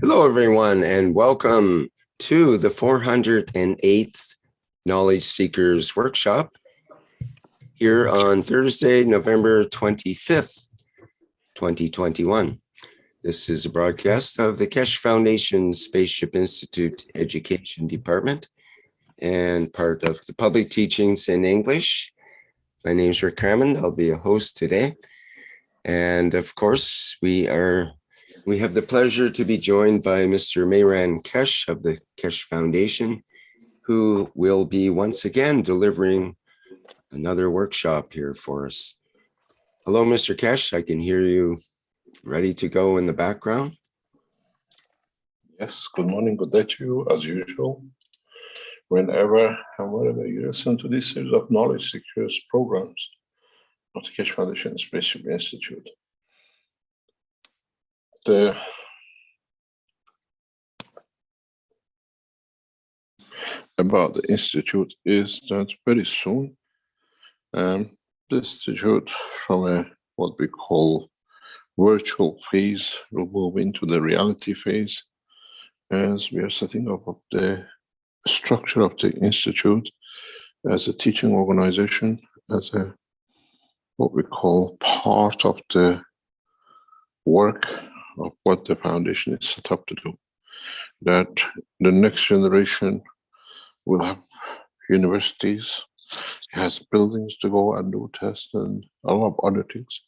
Hello, everyone, and welcome to the 408th Knowledge Seekers Workshop here on Thursday, November 25th, 2021. This is a broadcast of the Keshe Foundation Spaceship Institute Education Department and part of the public teachings in English. My name is Rick Crammond. I'll be a host today. And of course, we have the pleasure to be joined by Mr. Mehran Keshe of the Keshe Foundation, who will be once again delivering another workshop here for us. Hello, Mr. Keshe. I can hear you ready to go in the background. Yes, good morning, good day to you, as usual. Whenever and wherever you listen to this series of knowledge seekers programs of the Keshe Foundation Spaceship Institute. About the Institute is that very soon, the Institute from what we call virtual phase will move into the reality phase as we are setting up the structure of the Institute as a teaching organization, as a what we call part of the work of what the foundation is set up to do. That the next generation will have universities, has buildings to go and do tests and a lot of other things.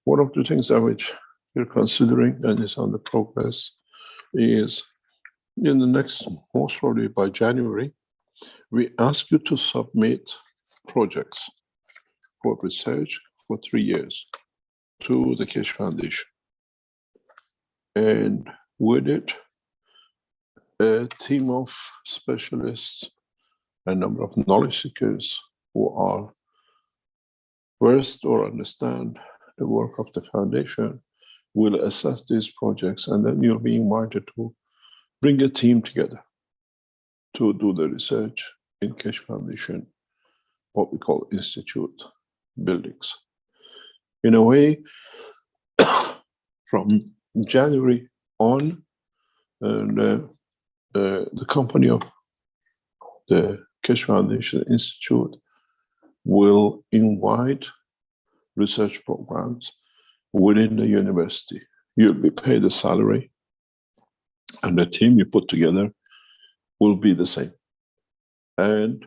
One of the things that which we're considering and is on the progress is in the next, most probably by January, we ask you to submit projects for research for 3 years to the Keshe Foundation. And with it, a team of specialists, a number of knowledge seekers who are versed or understand the work of the foundation will assess these projects, and then you'll be invited to bring a team together to do the research in Keshe Foundation, what we call institute buildings. In a way, from January on, and the company of the Keshe Foundation Institute will invite research programs within the university. You'll be paid a salary, and the team you put together will be the same. And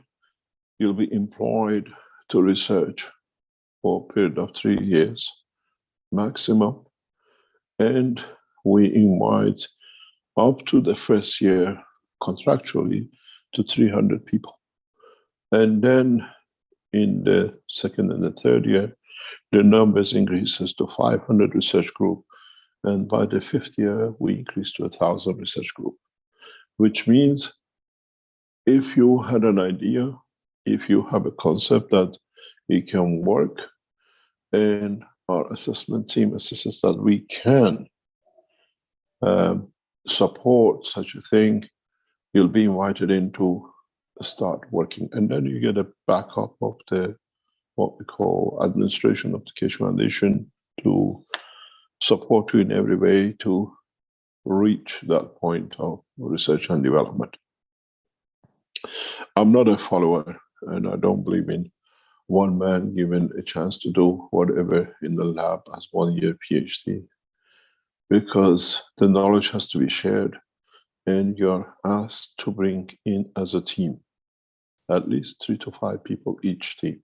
you'll be employed to research for a period of 3 years maximum. And we invite up to the first year contractually to 300 people. And then in the second and the third year, the numbers increases to 500 research group. And by the 5th year, we increase to 1,000 research group, which means if you had an idea, if you have a concept that it can work, and our assessment team assesses that we can support such a thing, you'll be invited in to start working. And then you get a backup of the, what we call administration of the Keshe Foundation to support you in every way to reach that point of research and development. I'm not a follower, and I don't believe in one man given a chance to do whatever in the lab as 1 year PhD, because the knowledge has to be shared, and you're asked to bring in as a team, at least 3 to 5 people each team,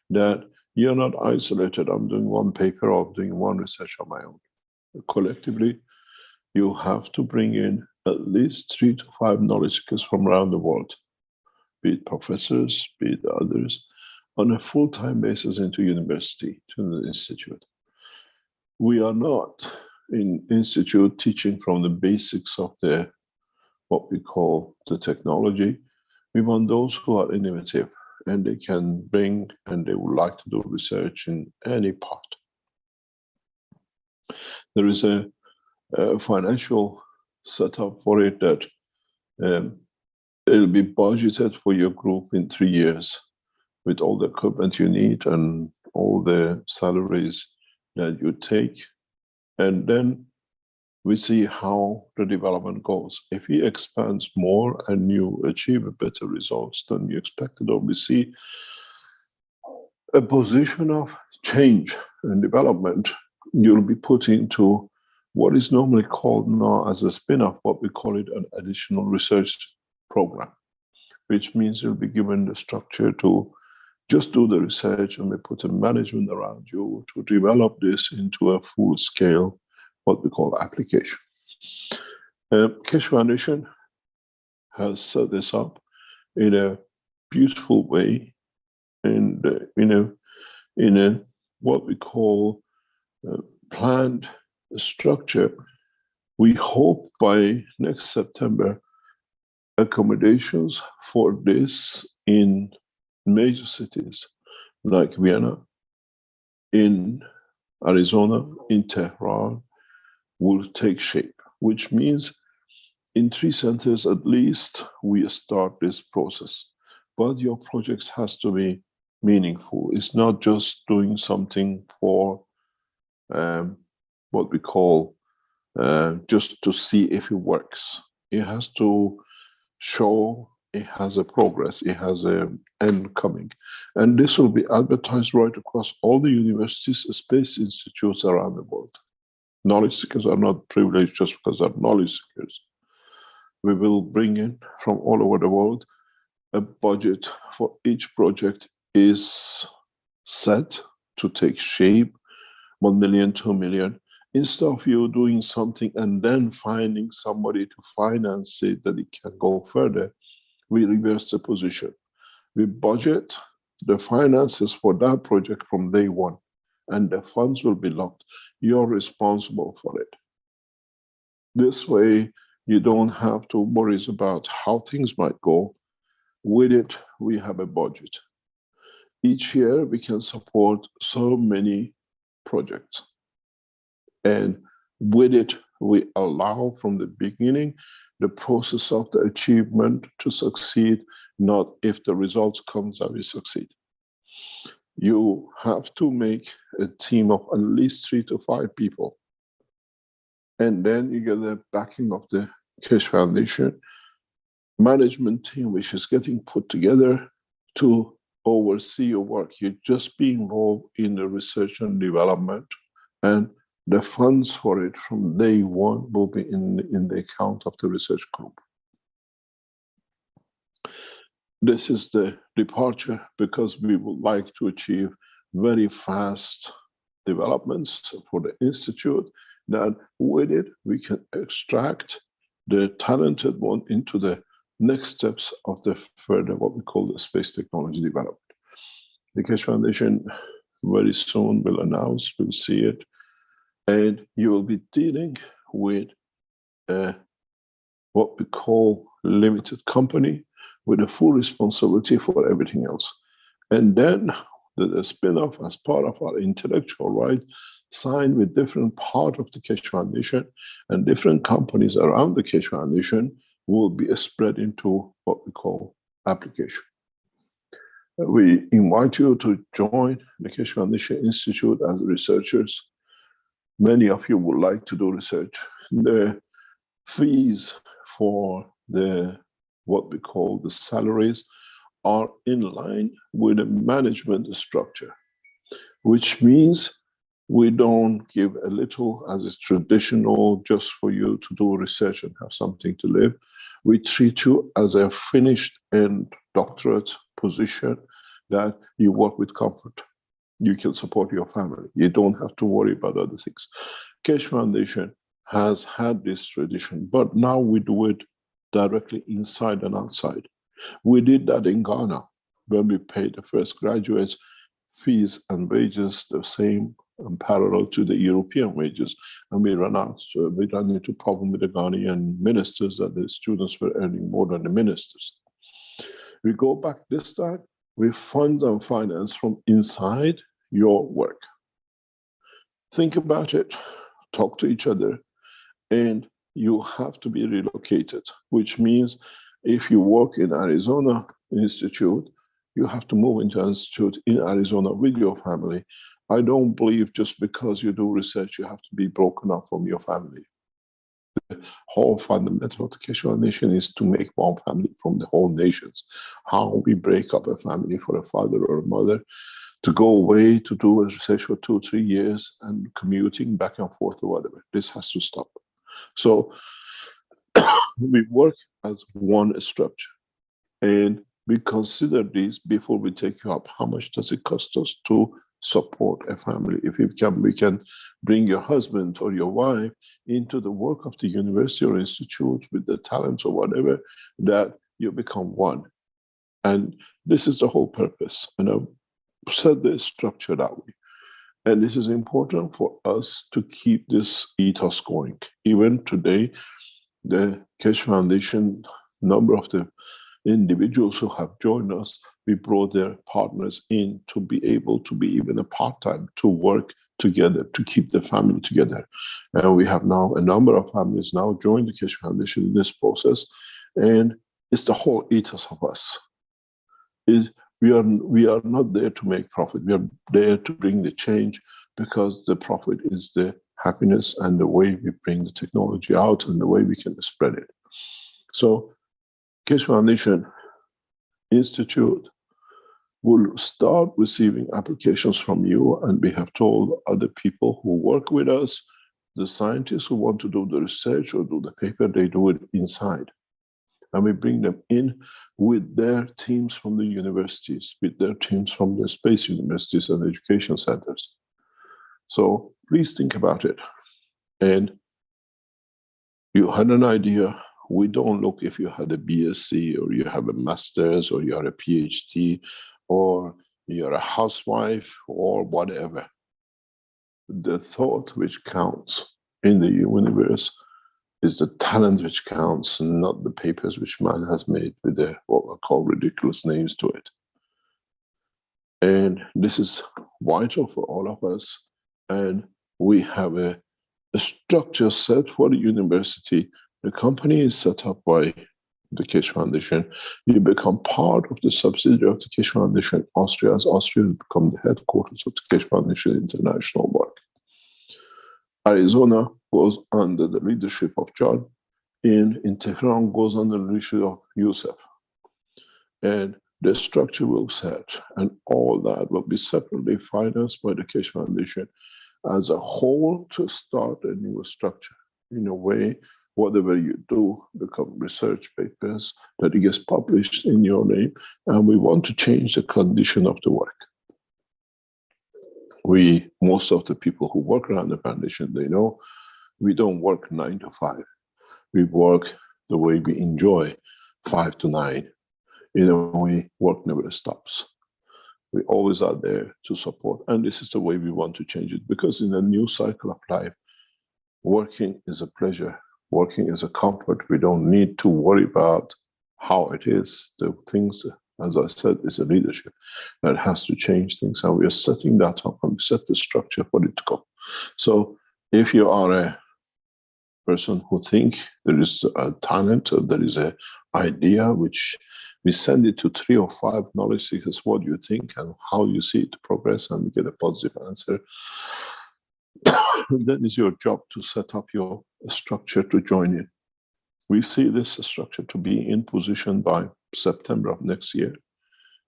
that you're not isolated. I'm doing one paper or doing one research on my own. Collectively, you have to bring in at least 3 to 5 knowledge seekers from around the world, be it professors, be it others, on a full-time basis into university, to the institute. We are not in institute teaching from the basics of the, what we call the technology. We want those who are innovative and they can bring and they would like to do research in any part. There is a financial setup for it that it'll be budgeted for your group in 3 years with all the equipment you need and all the salaries that you take. And then we see how the development goes. If he expands more and you achieve a better results than you expected, or we see a position of change and development, you'll be put into what is normally called now as a spin-off, what we call it an additional research program, which means you'll be given the structure to just do the research, and we put a management around you to develop this into a full-scale, what we call application. Keshe Foundation has set this up in a beautiful way, and in a what we call planned structure. We hope by next September, accommodations for this in major cities like Vienna, in Arizona, in Tehran, will take shape, which means in 3 centers at least we start this process. But your projects has to be meaningful. It's not just doing something for what we call just to see if it works. It has to show it has a progress, it has an end coming. And this will be advertised right across all the universities, space institutes around the world. Knowledge seekers are not privileged just because they're knowledge seekers. We will bring in from all over the world. A budget for each project is set to take shape, 1 million, 2 million. Instead of you doing something and then finding somebody to finance it that it can go further, we reverse the position. We budget the finances for that project from day one, and the funds will be locked. You're responsible for it. This way, you don't have to worry about how things might go. With it, we have a budget. Each year, we can support so many projects. And with it, we allow from the beginning the process of the achievement to succeed, not if the results comes that we succeed. You have to make a team of at least 3 to 5 people. And then you get the backing of the Keshe Foundation management team, which is getting put together to oversee your work. You just be involved in the research and development, and the funds for it from day one will be in the account of the research group. This is the departure because we would like to achieve very fast developments for the institute, that with it we can extract the talented one into the next steps of the further what we call the space technology development. The Keshe Foundation very soon will announce, we'll see it, and you will be dealing with what we call limited company with a full responsibility for everything else. And then the spin-off as part of our intellectual right signed with different part of the Keshe Foundation, and different companies around the Keshe Foundation will be spread into what we call application. We invite you to join the Keshe Foundation Institute as researchers. Many of you would like to do research. The fees for the what we call the salaries are in line with the management structure, which means we don't give a little as is traditional just for you to do research and have something to live. We treat you as a finished end doctorate position that you work with comfort. You can support your family. You don't have to worry about other things. Keshe Foundation has had this tradition, but now we do it directly inside and outside. We did that in Ghana when we paid the first graduates fees and wages the same and parallel to the European wages, and we ran into problem with the Ghanaian ministers that the students were earning more than the ministers. We go back this time, we fund and finance from inside your work. Think about it, talk to each other, and you have to be relocated, which means if you work in Arizona Institute, you have to move into an institute in Arizona with your family. I don't believe just because you do research, you have to be broken up from your family. whole fundamental of the Keshe Foundation is to make one family from the whole nations. How we break up a family for a father or a mother to go away to do a research for 2 or 3 years and commuting back and forth or whatever. This has to stop. So we work as one structure, and we consider this before we take you up. How much does it cost us to support a family? If we can bring your husband or your wife into the work of the university or institute with the talents or whatever, that you become one. And this is the whole purpose. And I've set the structure that way. And this is important for us to keep this ethos going. Even today, the Keshe Foundation, number of the individuals who have joined us, we brought their partners in to be able to be even a part-time, to work together, to keep the family together. And we have now a number of families now join the Keshe Foundation in this process. And it's the whole ethos of us. We are not there to make profit. We are there to bring the change, because the profit is the happiness and the way we bring the technology out and the way we can spread it. So Keshe Foundation Institute will start receiving applications from you, and we have told other people who work with us, the scientists who want to do the research or do the paper, they do it inside. And we bring them in with their teams from the universities, with their teams from the space universities and education centers. So please think about it. And you had an idea. We don't look if you had a BSc or you have a master's or you are a PhD or you're a housewife or whatever. The thought which counts in the universe is the talent which counts, not the papers which man has made with the what I call ridiculous names to it. And this is vital for all of us. And we have a structure set for the university. The company is set up by the Keshe Foundation. You become part of the subsidiary of the Keshe Foundation Austria, as Austria has become the headquarters of the Keshe Foundation International work. Arizona goes under the leadership of John. In Tehran goes under the leadership of Yusuf. And the structure will set, and all that will be separately financed by the Keshe Foundation as a whole to start a new structure. In a way, whatever you do become research papers that it gets published in your name, and we want to change the condition of the work. Most of the people who work around the foundation, they know we don't work 9 to 5. We work the way we enjoy, 5 to 9. In a way, work never stops. We always are there to support, and this is the way we want to change it, because in a new cycle of life, working is a pleasure, working is a comfort. We don't need to worry about how it is. The things, as I said, is a leadership that has to change things, and we are setting that up and we set the structure for it to go. So if you are a person who think there is a talent, or there is an idea, which we send it to 3 or 5 knowledge seekers, what you think and how you see it progress, and we get a positive answer. Then it's your job to set up your structure to join in. We see this structure to be in position by September of next year,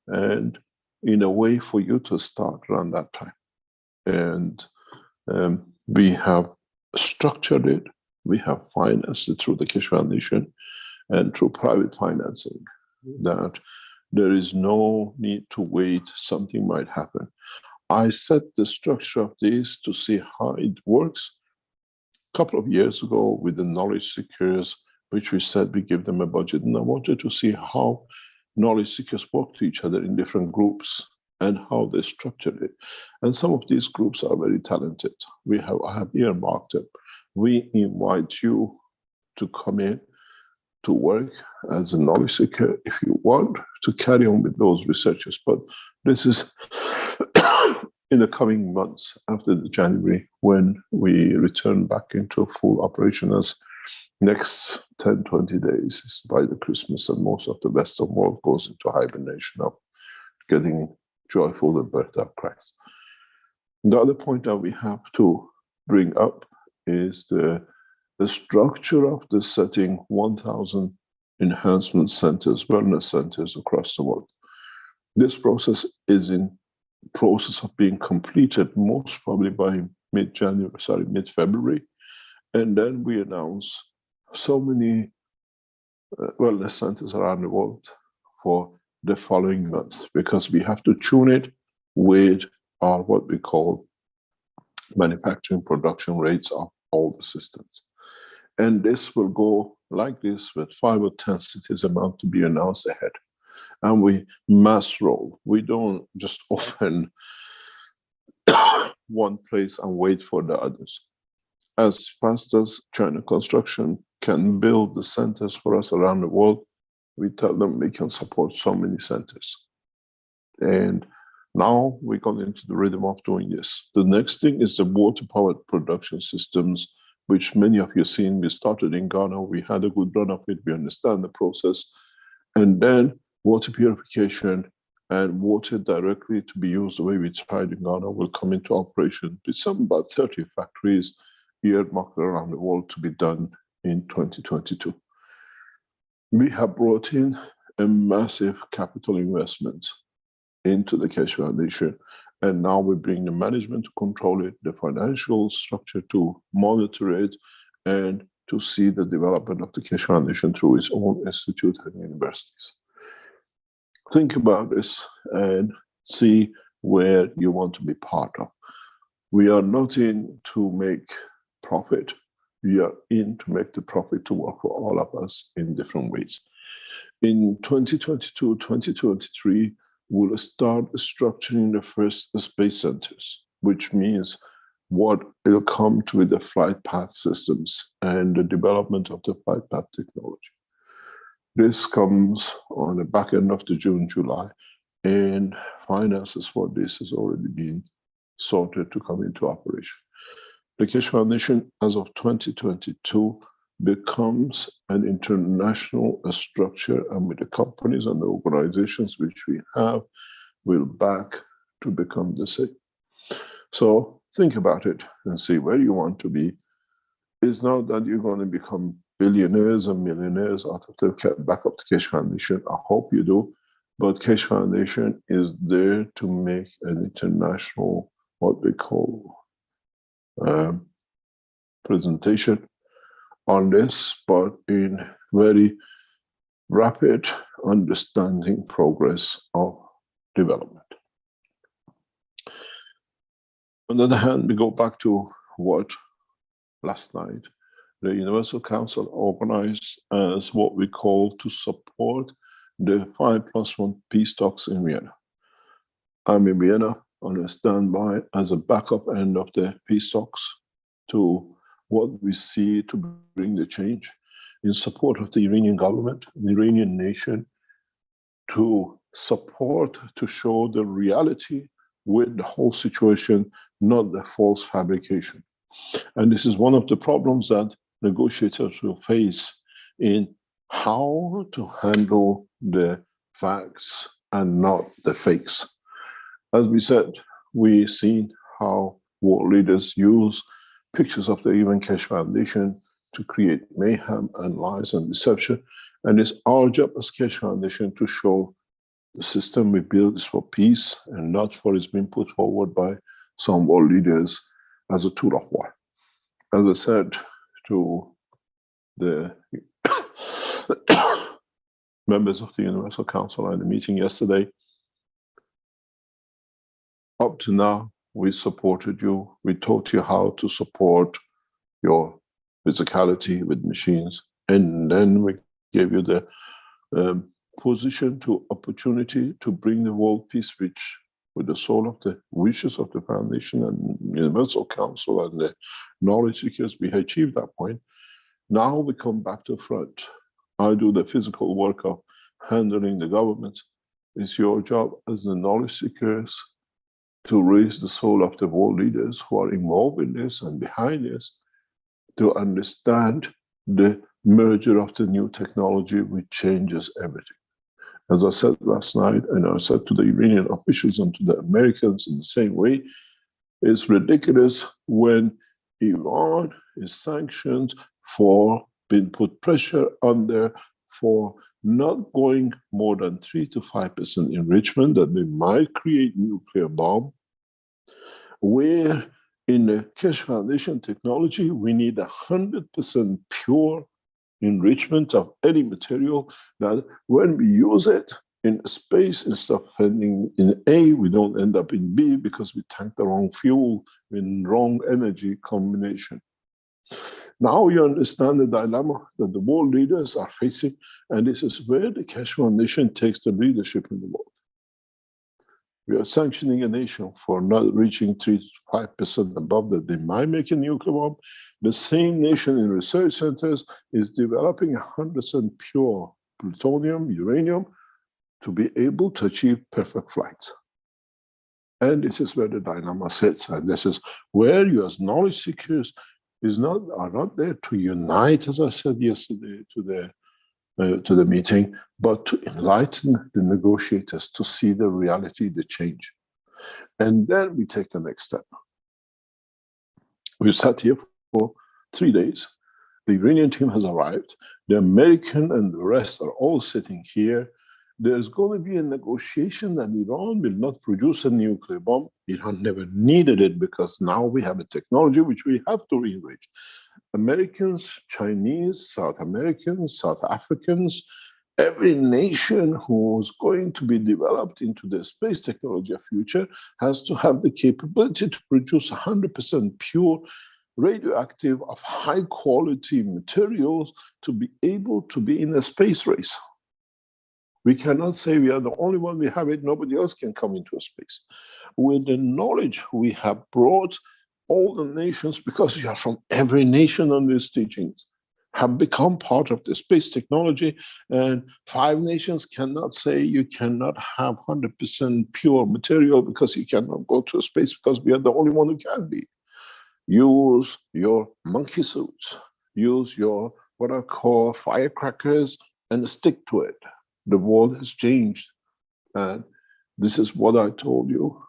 and in a way for you to start around that time. And we have structured it, we have financed it through the Keshe Foundation and through private financing, that there is no need to wait, something might happen. I set the structure of this to see how it works a couple of years ago with the knowledge seekers, which we said we give them a budget, and I wanted to see how knowledge seekers work to each other in different groups and how they structured it. And some of these groups are very talented. I have earmarked them. We invite you to come in to work as a knowledge seeker if you want to carry on with those researchers. But this is in the coming months after the January, when we return back into full operation. As next 10, 20 days is by the Christmas, and most of the Western world goes into hibernation of getting joyful the birth of Christ. The other point that we have to bring up is the the structure of the setting 1,000 enhancement centers, wellness centers across the world. This process is in process of being completed most probably by mid-February. And then we announce so many wellness centers around the world for the following month, because we have to tune it with our what we call manufacturing production rates of all the systems. And this will go like this with 5 or 10 cities about to be announced ahead. And we mass roll. We don't just open one place and wait for the others. As fast as China Construction can build the centers for us around the world, we tell them we can support so many centers. And now we got into the rhythm of doing this. The next thing is the water-powered production systems, which many of you have seen. We started in Ghana. We had a good run of it. We understand the process. And then water purification and water directly to be used the way we tried in Ghana will come into operation. It's some about 30 factories earmarked around the world to be done in 2022. We have brought in a massive capital investment into the Keshe Foundation, and now we bring the management to control it, the financial structure to monitor it, and to see the development of the Keshe Foundation through its own institute and universities. Think about this and see where you want to be part of. We are not in to make profit. We are in to make the profit to work for all of us in different ways. In 2022, 2023, we'll start structuring the first space centers, which means what will come to with the flight path systems and the development of the flight path technology. This comes on the back end of the June, July, and finances for this has already been sorted to come into operation. The Keshe Foundation, as of 2022, becomes an international structure, and with the companies and the organizations which we have, will back to become the same. So think about it and see where you want to be. It's not that you're going to become billionaires and millionaires out of the back of the Keshe Foundation. I hope you do. But Keshe Foundation is there to make an international, what we call, presentation on this, but in very rapid understanding progress of development. On the other hand, we go back to what last night the Universal Council organized as what we call to support the 5+1 peace talks in Vienna. I'm in Vienna on a standby as a backup end of the peace talks to what we see to bring the change in support of the Iranian government, the Iranian nation, to support, to show the reality with the whole situation, not the false fabrication. And this is one of the problems that negotiators will face in how to handle the facts and not the fakes. As we said, we've seen how world leaders use pictures of the UN Keshe Foundation to create mayhem and lies and deception. And it's our job as Keshe Foundation to show the system we build is for peace and not for it's being put forward by some world leaders as a tool of war. As I said to the members of the Universal Council at the meeting yesterday, up to now, we supported you. We taught you how to support your physicality with machines. And then we gave you the position to opportunity to bring the world peace, which with the soul of the wishes of the Foundation and Universal Council and the knowledge seekers, we achieved that point. Now we come back to front. I do the physical work of handling the government. It's your job as the knowledge seekers to raise the soul of the world leaders who are involved in this and behind this, to understand the merger of the new technology which changes everything. As I said last night, and I said to the Iranian officials and to the Americans in the same way, it's ridiculous when Iran is sanctioned for being put pressure on there for not going more than 3 to 5% enrichment that they might create nuclear bomb, where in the Keshe Foundation technology, we need 100% pure enrichment of any material that when we use it in space, instead of ending in A, we don't end up in B because we tank the wrong fuel in wrong energy combination. Now you understand the dilemma that the world leaders are facing, and this is where the Keshe Foundation takes the leadership in the world. We are sanctioning a nation for not reaching 3 to 5% above that they might make a nuclear bomb. The same nation in research centers is developing 100% pure plutonium, uranium, to be able to achieve perfect flight. And this is where the dilemma sits, and this is where you as knowledge seekers are not there to unite, as I said yesterday to the meeting, but to enlighten the negotiators to see the reality, the change. And then we take the next step. We've sat here for 3 days. The Iranian team has arrived. The American and the rest are all sitting here. There's going to be a negotiation that Iran will not produce a nuclear bomb. Iran never needed it because now we have a technology which we have to re-enrich. Americans, Chinese, South Americans, South Africans, every nation who's going to be developed into the space technology of future has to have the capability to produce 100% pure radioactive of high quality materials to be able to be in a space race. We cannot say we are the only one, we have it, nobody else can come into a space. With the knowledge we have brought, all the nations, because we are from every nation on these teachings, have become part of the space technology, and 5 nations cannot say you cannot have 100% pure material because you cannot go to space because we are the only one who can be. Use your monkey suits, use your what I call firecrackers, and stick to it. The world has changed, and this is what I told you.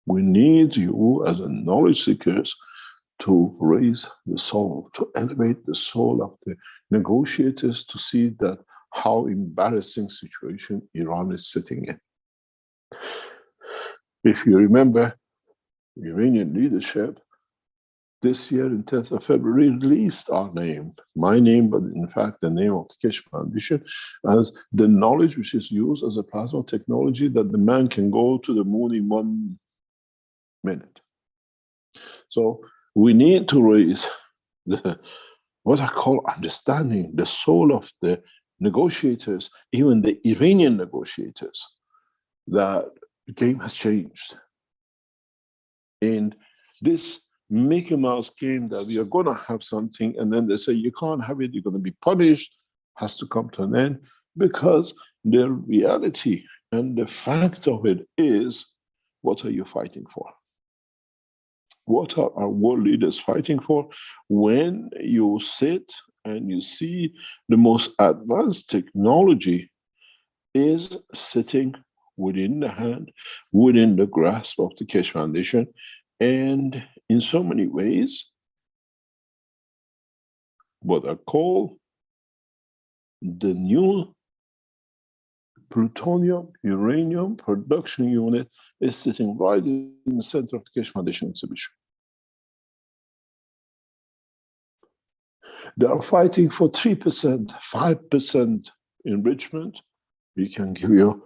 We need you as a knowledge seekers to raise the soul, to elevate the soul of the negotiators to see that how embarrassing situation Iran is sitting in. If you remember, Iranian leadership this year in 10th of February released our name, my name, but in fact the name of the Keshe Foundation, as the knowledge which is used as a plasma technology that the man can go to the moon in 1 minute. So we need to raise the, what I call understanding, the soul of the negotiators, even the Iranian negotiators, that the game has changed. And this Mickey Mouse game that we are going to have something and then they say you can't have it, you're going to be punished, has to come to an end, because the reality and the fact of it is, what are you fighting for? What are our world leaders fighting for? When you sit and you see the most advanced technology is sitting within the hand, within the grasp of the Keshe Foundation, and in so many ways, what I call the new plutonium, uranium production unit is sitting right in the center of the Keshe Foundation exhibition. They are fighting for 3%, 5% enrichment. We can give you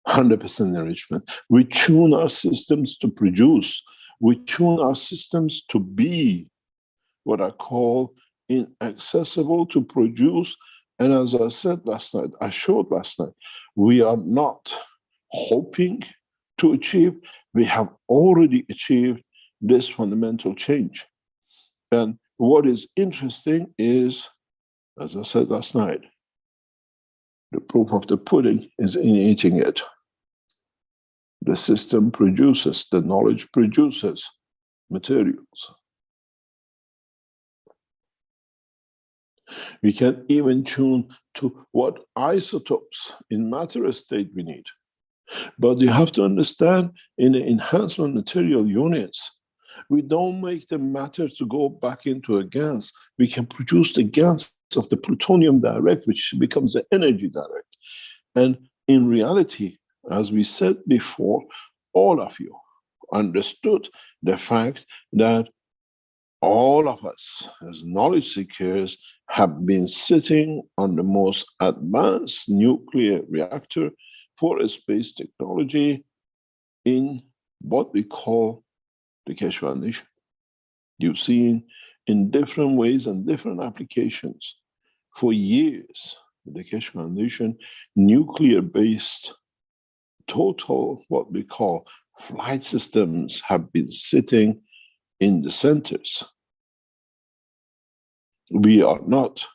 100% enrichment. We tune our systems to produce. We tune our systems to be what I call inaccessible to produce. And as I said last night, I showed last night, we are not hoping to achieve, we have already achieved this fundamental change. And what is interesting is, as I said last night, the proof of the pudding is in eating it. The system produces, the knowledge produces materials. We can even tune to what isotopes in matter state we need. But you have to understand, in the enhancement material units, We don't make the matter to go back into a gas. We can produce the gas of the plutonium direct, which becomes the energy direct. And in reality, as we said before, all of you understood the fact that all of us as knowledge seekers have been sitting on the most advanced nuclear reactor for a space technology in what we call the Keshe Foundation. You've seen in different ways and different applications for years, the Keshe Foundation, nuclear-based total, what we call flight systems, have been sitting in the centers. We are not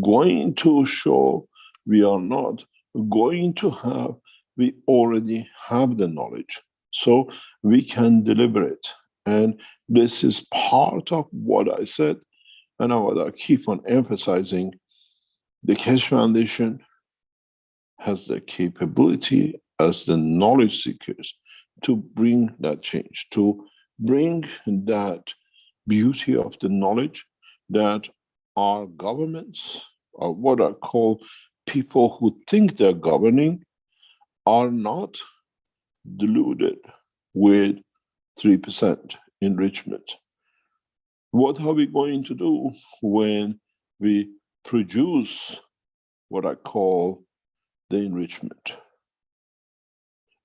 going to show, we are not going to have, we already have the knowledge. So we can deliver it. And this is part of what I said, and what I keep on emphasizing. The Keshe Foundation has the capability as the knowledge seekers to bring that change, to bring that beauty of the knowledge that our governments, or what I call people who think they're governing, are not deluded with 3% enrichment. What are we going to do when we produce what I call the enrichment?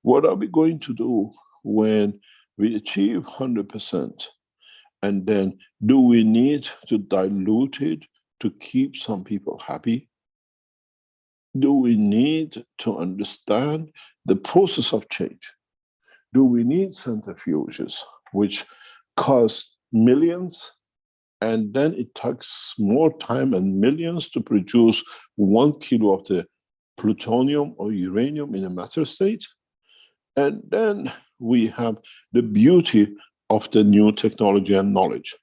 What are we going to do when we achieve 100%? And then do we need to dilute it to keep some people happy? Do we need to understand the process of change? Do we need centrifuges, which cost millions, and then it takes more time and millions to produce 1 kilo of the plutonium or uranium in a matter state? And then we have the beauty of the new technology and knowledge.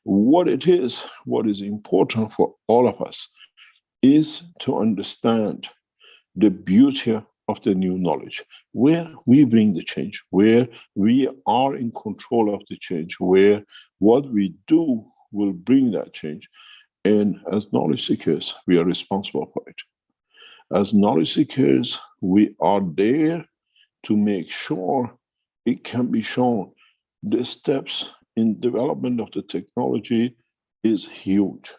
What it is, what is important for all of us, is to understand the beauty of the new knowledge, where we bring the change, where we are in control of the change, where what we do will bring that change. And as knowledge seekers, we are responsible for it. As knowledge seekers, we are there to make sure it can be shown. The steps in development of the technology is huge.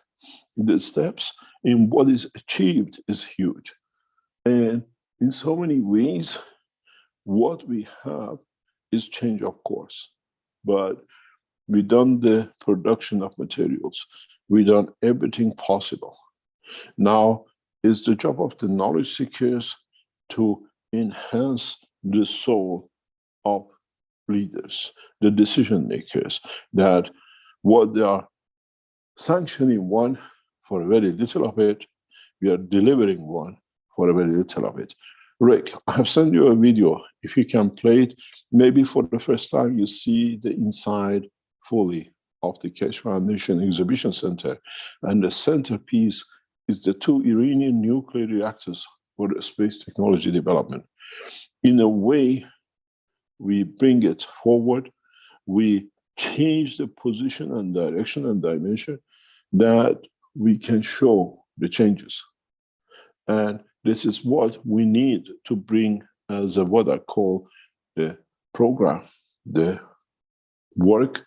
The steps in what is achieved is huge. And in so many ways, what we have is change of course. But we've done the production of materials. We've done everything possible. Now, it's the job of the knowledge seekers to enhance the soul of leaders, the decision makers, that what they are sanctioning one for a very little of it, we are delivering one for a very little of it. Rick, I have sent you a video. If you can play it, maybe for the first time you see the inside fully of the Keshe Foundation Exhibition Center. And the centerpiece is the 2 Iranian nuclear reactors for the space technology development. In a way, we bring it forward, we change the position and direction and dimension that we can show the changes. And this is what we need to bring as a, what I call the program, the work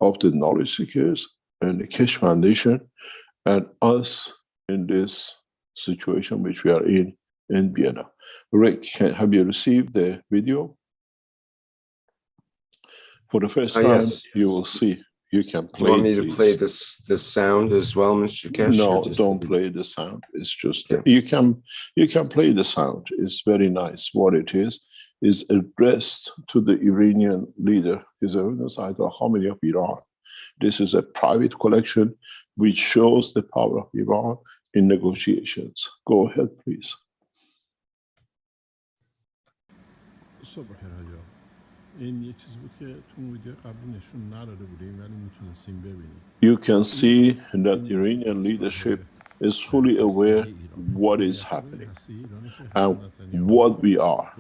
of the knowledge seekers and the Keshe Foundation and us in this situation which we are in Vienna. Rick, have you received the video? For the first time, yes. you will see. You can play. You want me to please. play this sound as well, Mr. Keshe? No, don't play the sound. It's just okay. you can play the sound. It's very nice. What it is addressed to the Iranian leader, His Holiness Ayatollah Khamenei of Iran. This is a private collection which shows the power of Iran in negotiations. Go ahead, please. You can see that Iranian leadership is fully aware what is happening and what we are.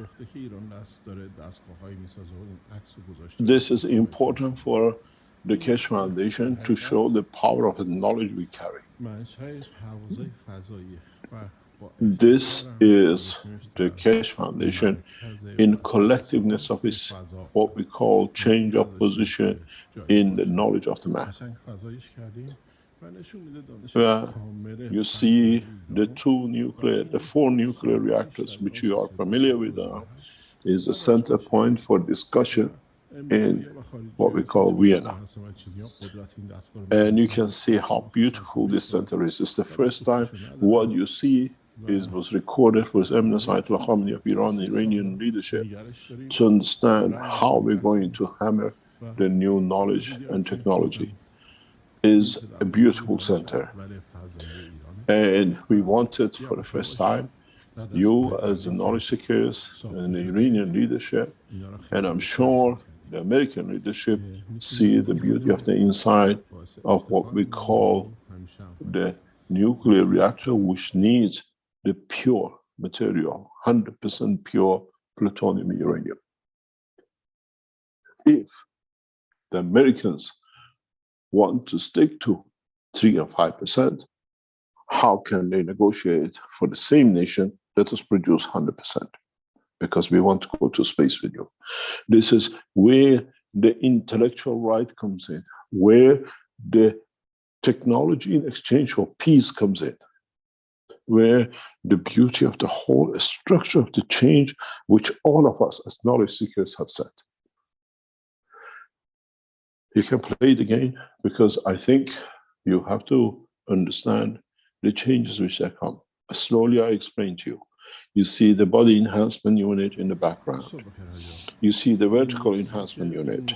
This is important for the Keshe Foundation to show the power of the knowledge we carry. This is the Keshe Foundation in collectiveness of its what we call change of position in the knowledge of the man. Where you see the four nuclear reactors, which you are familiar with now, is the center point for discussion in what we call Vienna. And you can see how beautiful this center is. It's the first time what you see was recorded with Eminence Ayatollah Khamenei of Iran, Iranian leadership, to understand how we're going to hammer the new knowledge and technology. Is a beautiful center. And we wanted for the first time, you as the knowledge seekers and the Iranian leadership, and I'm sure the American leadership see the beauty of the inside of what we call the nuclear reactor, which needs the pure material, 100% pure plutonium uranium. If the Americans want to stick to 3 or 5%, how can they negotiate for the same nation? Let us produce 100%, because we want to go to space with you. This is where the intellectual right comes in, where the technology in exchange for peace comes in, where the beauty of the whole structure of the change, which all of us as knowledge seekers have set. You can play it again, because I think you have to understand the changes which have come. Slowly I explain to you. You see the body enhancement unit in the background. You see the vertical enhancement unit.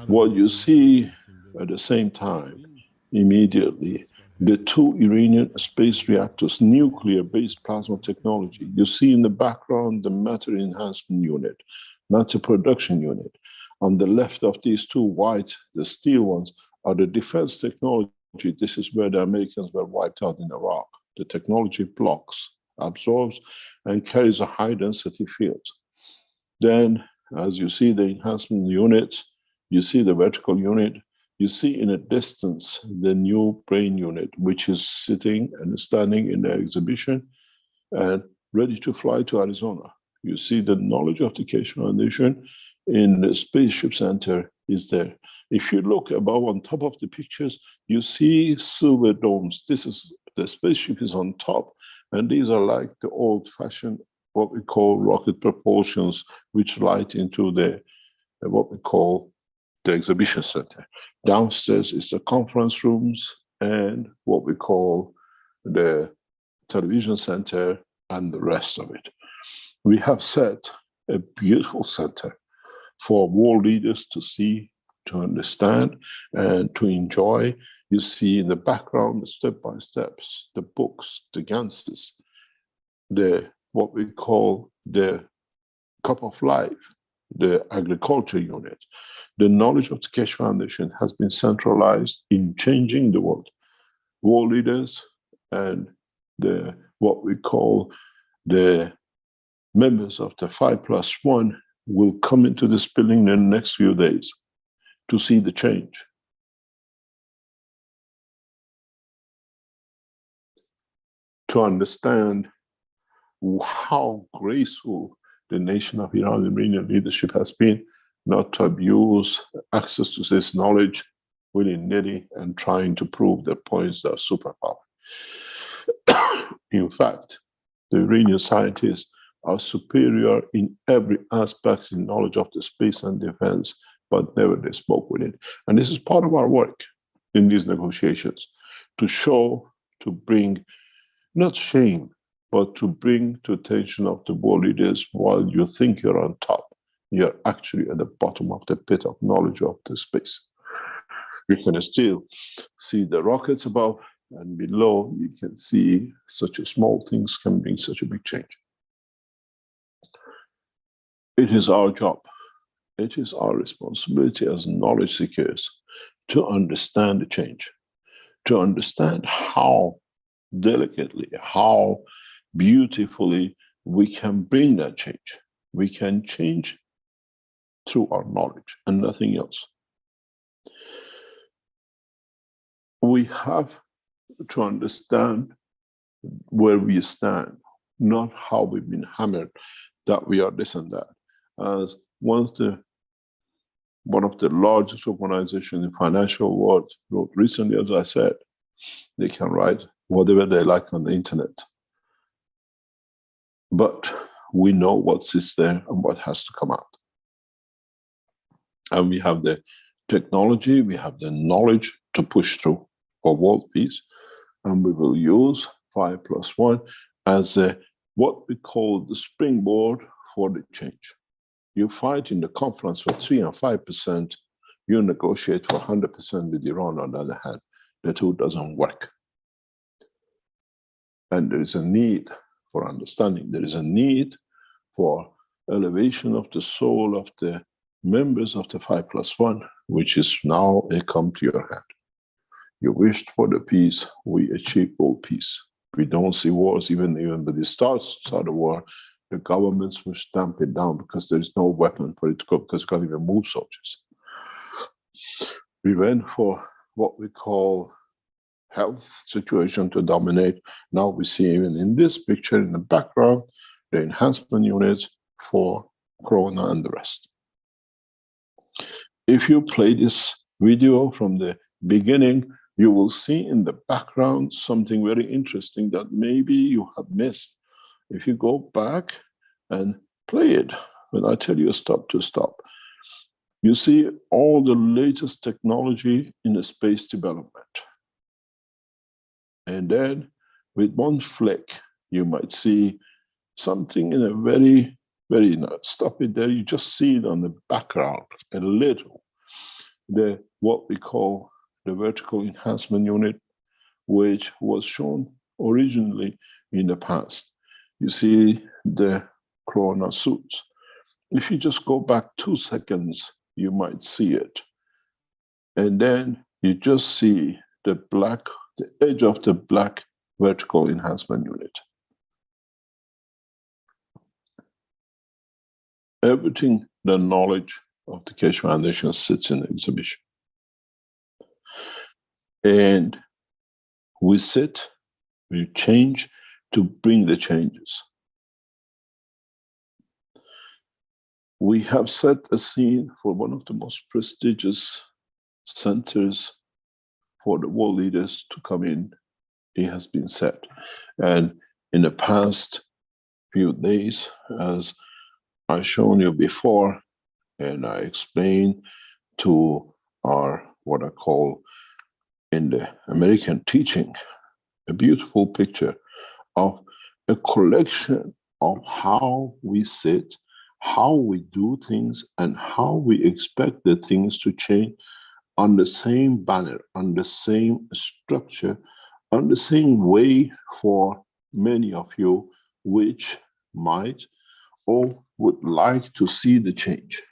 What you see at the same time, immediately, the 2 Iranian space reactors, nuclear-based plasma technology. You see in the background the matter enhancement unit, matter production unit. On the left of these 2 white, the steel ones, are the defense technology. This is where the Americans were wiped out in Iraq. The technology blocks, absorbs, and carries a high density field. Then, as you see the enhancement units, you see the vertical unit, you see in a distance the new brain unit, which is sitting and standing in the exhibition and ready to fly to Arizona. You see the knowledge of the Keshe Foundation in the Spaceship Center is there. If you look above on top of the pictures, you see silver domes. This is the spaceship is on top, and these are like the old-fashioned, what we call rocket propulsions, which light into the what we call the exhibition center. Downstairs is the conference rooms and what we call the television center and the rest of it. We have set a beautiful center for world leaders to see, to understand, and to enjoy. You see in the background the step-by-steps, the books, the Ganses, the what we call the cup of life, the agriculture unit. The knowledge of the Keshe Foundation has been centralized in changing the world. World leaders and the what we call the members of the 5+1 will come into this building in the next few days to see the change. To understand how graceful the nation of Iran and Iranian leadership has been, not to abuse access to this knowledge willy-nilly and trying to prove their points are superpower. In fact, the Iranian scientists are superior in every aspect in knowledge of the space and defense, but never they spoke with it. And this is part of our work in these negotiations, to show, to bring, not shame, but to bring to attention of the world leaders, while you think you're on top, you're actually at the bottom of the pit of knowledge of the space. You can still see the rockets above, and below you can see such a small things can bring such a big change. It is our job, it is our responsibility as knowledge seekers to understand the change, to understand how delicately how beautifully we can bring that change. We can change through our knowledge and nothing else. We have to understand where we stand, not how we've been hammered that we are this and that. As one of the largest organizations in the financial world wrote recently, as I said, they can write whatever they like on the internet. But we know what sits there and what has to come out. And we have the technology, we have the knowledge to push through for world peace. And we will use 5+1 as what we call the springboard for the change. You fight in the conference for 3 and 5%, you negotiate for 100% with Iran on the other hand. The two doesn't work. And there is a need for understanding. There is a need for elevation of the soul of the members of the 5+1, which is now a come to your hand. You wished for the peace, we achieve world peace. We don't see wars, even with the starts of the war, the governments will stamp it down because there is no weapon for it to go, because you can't even move soldiers. We went for what we call health situation to dominate. Now we see even in this picture in the background, the enhancement units for Corona and the rest. If you play this video from the beginning, you will see in the background something very interesting that maybe you have missed. If you go back and play it, when I tell you stop to stop, you see all the latest technology in the space development. And then with one flick, you might see something in a very, stop it there, you just see it on the background, a little. What we call the vertical enhancement unit, which was shown originally in the past. You see the Corona suits. If you just go back 2 seconds, you might see it. And then you just see the edge of the black vertical enhancement unit. Everything, the knowledge of the Keshe Foundation sits in the exhibition. And we sit, we change to bring the changes. We have set a scene for one of the most prestigious centers for the world leaders to come in. It has been set. And in the past few days, as I've shown you before, and I explained to our, what I call in the American teaching, a beautiful picture of a collection of how we sit, how we do things, and how we expect the things to change on the same banner, on the same structure, on the same way for many of you, which might or would like to see the change.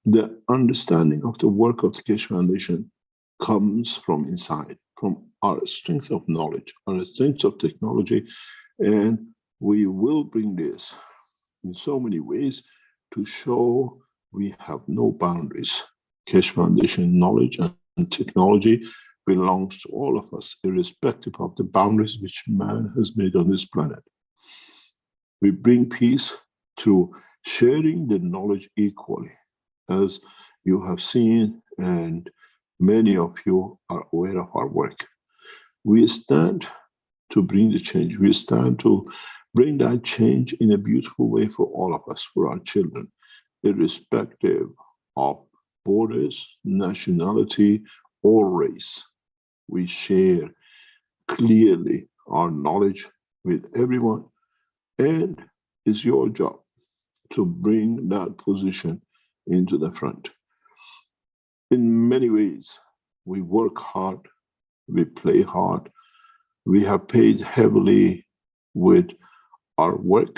The understanding of the work of the Keshe Foundation comes from inside, from our strength of knowledge, our strength of technology, and we will bring this in so many ways to show we have no boundaries. Keshe Foundation knowledge and technology belongs to all of us, irrespective of the boundaries which man has made on this planet. We bring peace through sharing the knowledge equally, as you have seen, and many of you are aware of our work. We stand to bring the change. We stand to bring that change in a beautiful way for all of us, for our children, irrespective of borders, nationality, or race. We share clearly our knowledge with everyone, and it's your job to bring that position into the front. In many ways, we work hard, we play hard, we have paid heavily with our work,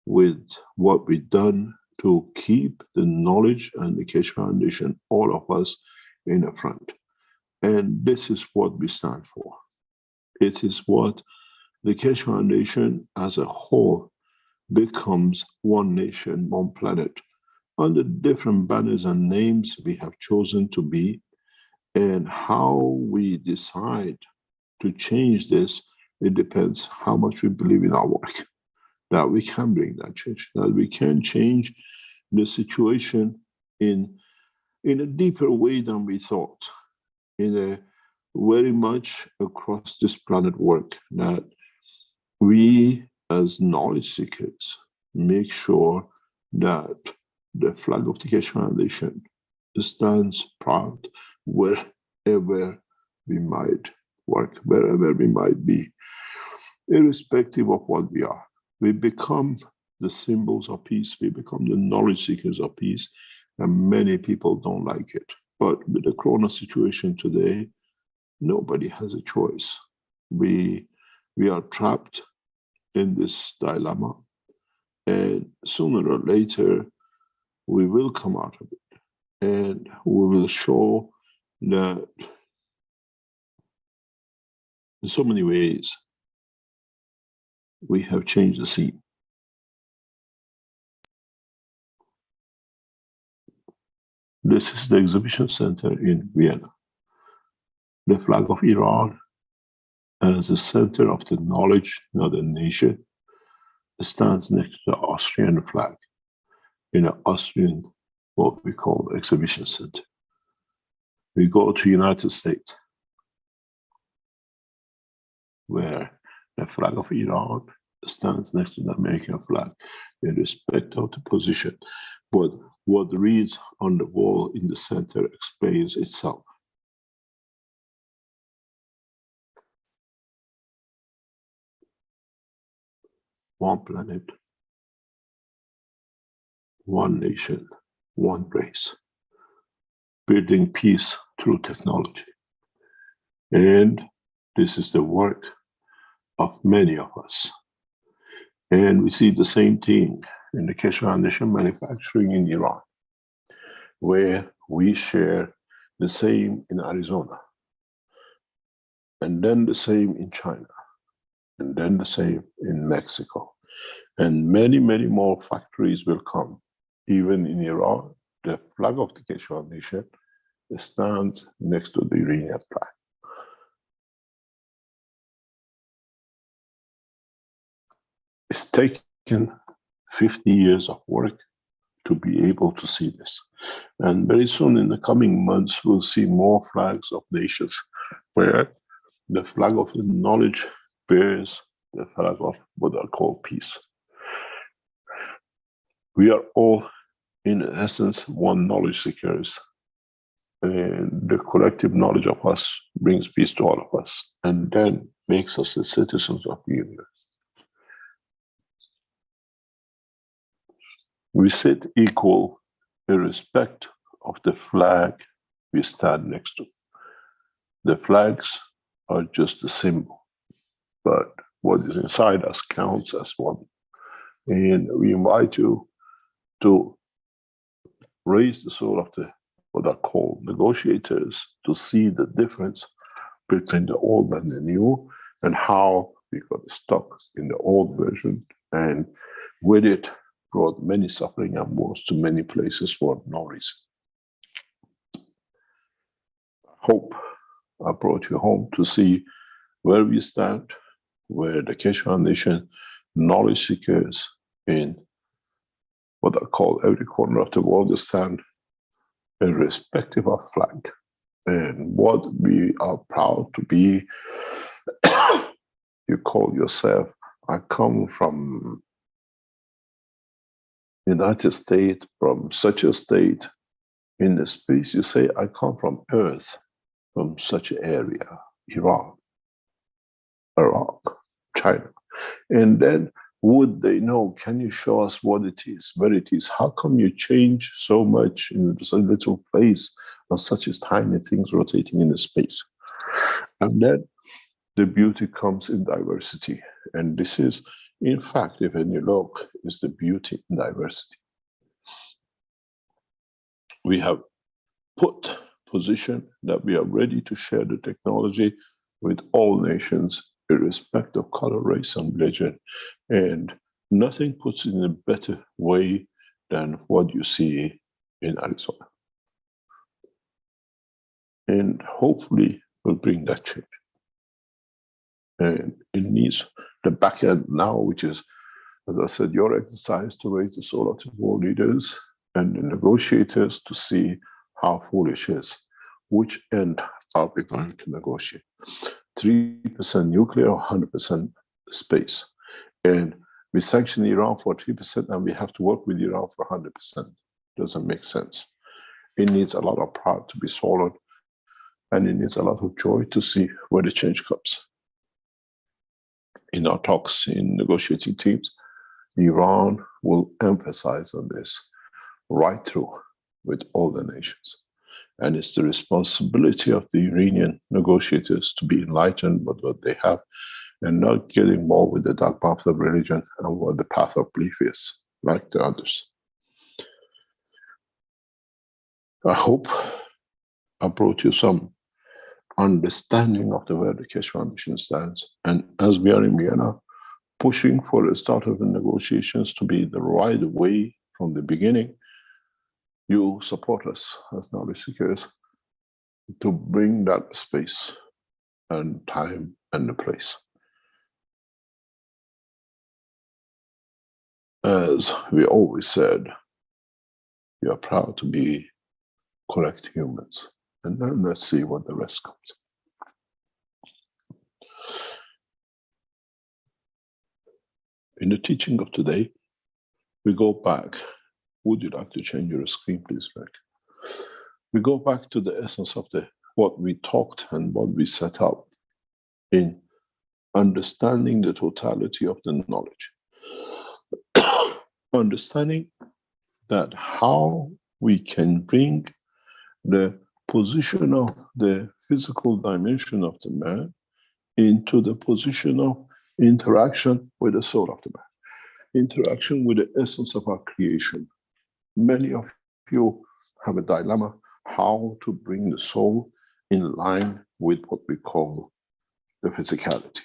with what we've done to keep the knowledge and the Keshe Foundation, all of us, in the front. And this is what we stand for. It is what the Keshe Foundation as a whole becomes one nation, one planet, under different banners and names we have chosen to be, and how we decide to change this, it depends how much we believe in our work, that we can bring that change, that we can change the situation in a deeper way than we thought, in a very much across this planet work, that we as knowledge seekers make sure that the flag of the Keshe Foundation stands proud wherever we might work, wherever we might be, irrespective of what we are. We become the symbols of peace, we become the knowledge seekers of peace, and many people don't like it. But with the Corona situation today, nobody has a choice. We are trapped in this dilemma, and sooner or later we will come out of it, and we will show that in so many ways we have changed the scene. This is the exhibition center in Vienna. The flag of Iran as the center of the knowledge, not the nation, stands next to the Austrian flag in an Austrian, what we call exhibition center. We go to United States, where the flag of Iran stands next to the American flag in respect of the position. But what reads on the wall in the center explains itself. One planet, one nation, one race, building peace through technology. And this is the work of many of us. And we see the same thing in the Keshe Foundation manufacturing in Iran, where we share the same in Arizona, and then the same in China, and then the same in Mexico. And many, many more factories will come. Even in Iran, the flag of the Keshe Foundation stands next to the Iranian flag. It's taken 50 years of work to be able to see this. And very soon in the coming months, we'll see more flags of nations where the flag of the knowledge bears the flag of what are called peace. We are all, in essence, one knowledge seekers. And the collective knowledge of us brings peace to all of us, and then makes us the citizens of the universe. We sit equal irrespective of the flag we stand next to. The flags are just a symbol, but what is inside us counts as one. And we invite you to raise the soul of the what are called negotiators, to see the difference between the old and the new, and how we got stuck in the old version, and with it brought many suffering and woes to many places for no reason. I hope I brought you home to see where we stand, where the Keshe Foundation knowledge seekers in what are called every corner of the world stand, irrespective of flag, and what we are proud to be. You call yourself, I come from United States, from such a state. In the space you say, I come from Earth, from such an area, Iran, Iraq, China. And then would they know, can you show us what it is, where it is? How come you change so much in such a little place on such as tiny things rotating in the space? And then the beauty comes in diversity. And this is, in fact, if you look, is the beauty in diversity. We have put position that we are ready to share the technology with all nations, irrespective of color, race, and religion. And nothing puts it in a better way than what you see in Arizona. And hopefully we'll bring that change. And it needs the back end now, which is, as I said, your exercise to raise the soul of the world leaders and the negotiators to see how foolish it is. Which end are we going to negotiate? 3% nuclear or 100% space? And we sanction Iran for 3% and we have to work with Iran for 100%. Doesn't make sense. It needs a lot of pride to be swallowed, and it needs a lot of joy to see where the change comes. In our talks in negotiating teams, Iran will emphasize on this right through with all the nations. And it's the responsibility of the Iranian negotiators to be enlightened with what they have and not get involved with the dark path of religion and what the path of belief is, like the others. I hope I brought you some understanding of where the Keshe Foundation stands. And as we are in Vienna, pushing for the start of the negotiations to be the right way from the beginning, you support us as knowledge seekers to bring that space and time and the place. As we always said, we are proud to be correct humans. And then let's see what the rest comes. In the teaching of today, we go back. Would you like to change your screen, please, Greg? We go back to the essence of what we talked and what we set up in understanding the totality of the knowledge. Understanding that how we can bring the position of the physical dimension of the man into the position of interaction with the soul of the man, interaction with the essence of our creation. Many of you have a dilemma how to bring the soul in line with what we call the physicality.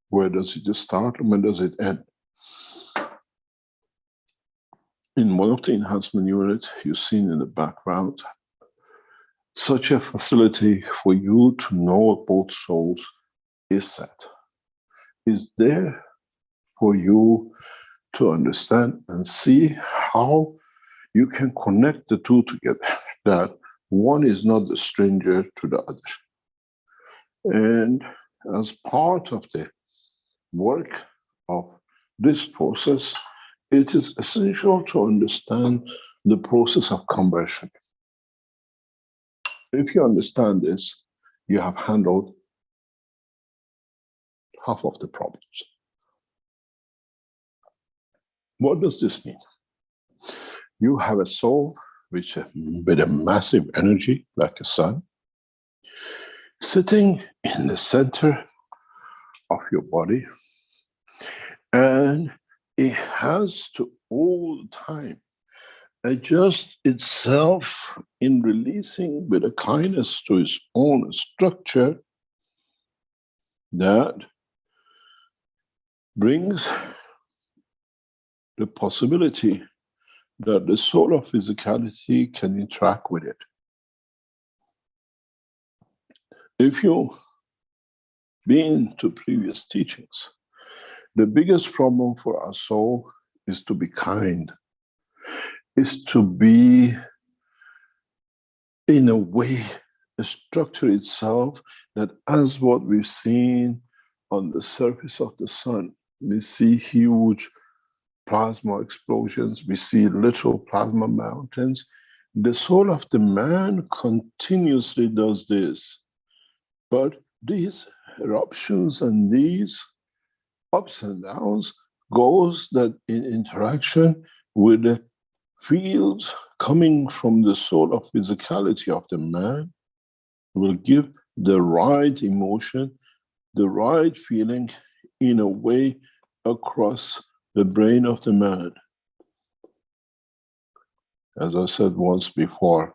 Where does it start and when does it end? In one of the enhancement units you've seen in the background, such a facility for you to know both souls is set. Is there for you to understand and see how you can connect the two together, that one is not a stranger to the other. And as part of the work of this process, it is essential to understand the process of conversion. If you understand this, you have handled half of the problems. What does this mean? You have a soul with a massive energy, like a sun, sitting in the center of your body, and it has to all the time adjust itself in releasing with a kindness to its own structure that brings the possibility that the soul of physicality can interact with it. If you've been to previous teachings, the biggest problem for our soul is to be kind, is to be, in a way, structure itself that, as what we've seen on the surface of the sun, we see huge plasma explosions, we see little plasma mountains. The soul of the man continuously does this. But these eruptions and these ups and downs goes that in interaction with the fields coming from the soul of physicality of the man will give the right emotion, the right feeling in a way across the brain of the man. As I said once before,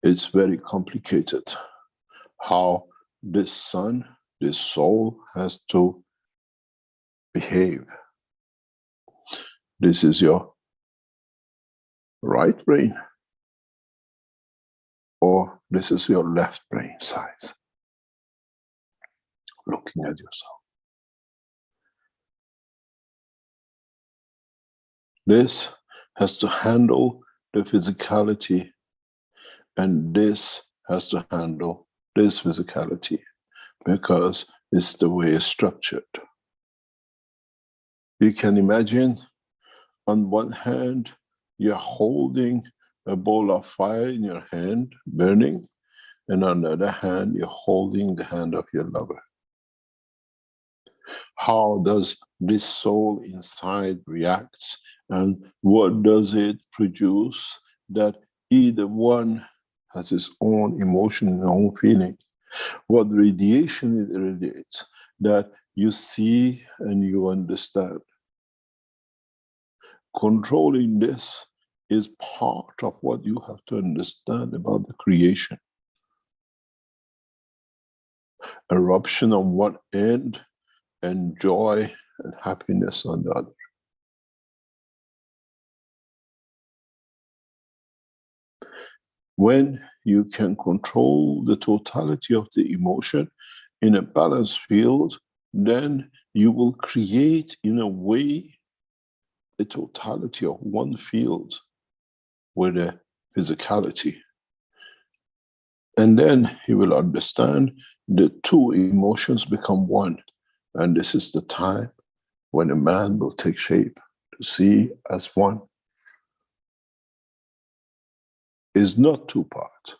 it's very complicated how this son, this soul has to behave. This is your right brain, or this is your left brain side. Looking at yourself. This has to handle the physicality, and this has to handle this physicality, because it's the way it's structured. You can imagine, on one hand, you're holding a bowl of fire in your hand, burning, and on the other hand, you're holding the hand of your lover. How does this soul inside react, and what does it produce that either one has its own emotion and own feeling? What radiation it radiates that you see and you understand. Controlling this is part of what you have to understand about the creation. Eruption on one end and joy and happiness on the other. When you can control the totality of the emotion in a balanced field, then you will create, in a way, the totality of one field with a physicality. And then you will understand the two emotions become one. And this is the time when a man will take shape to see as one. Is not two parts.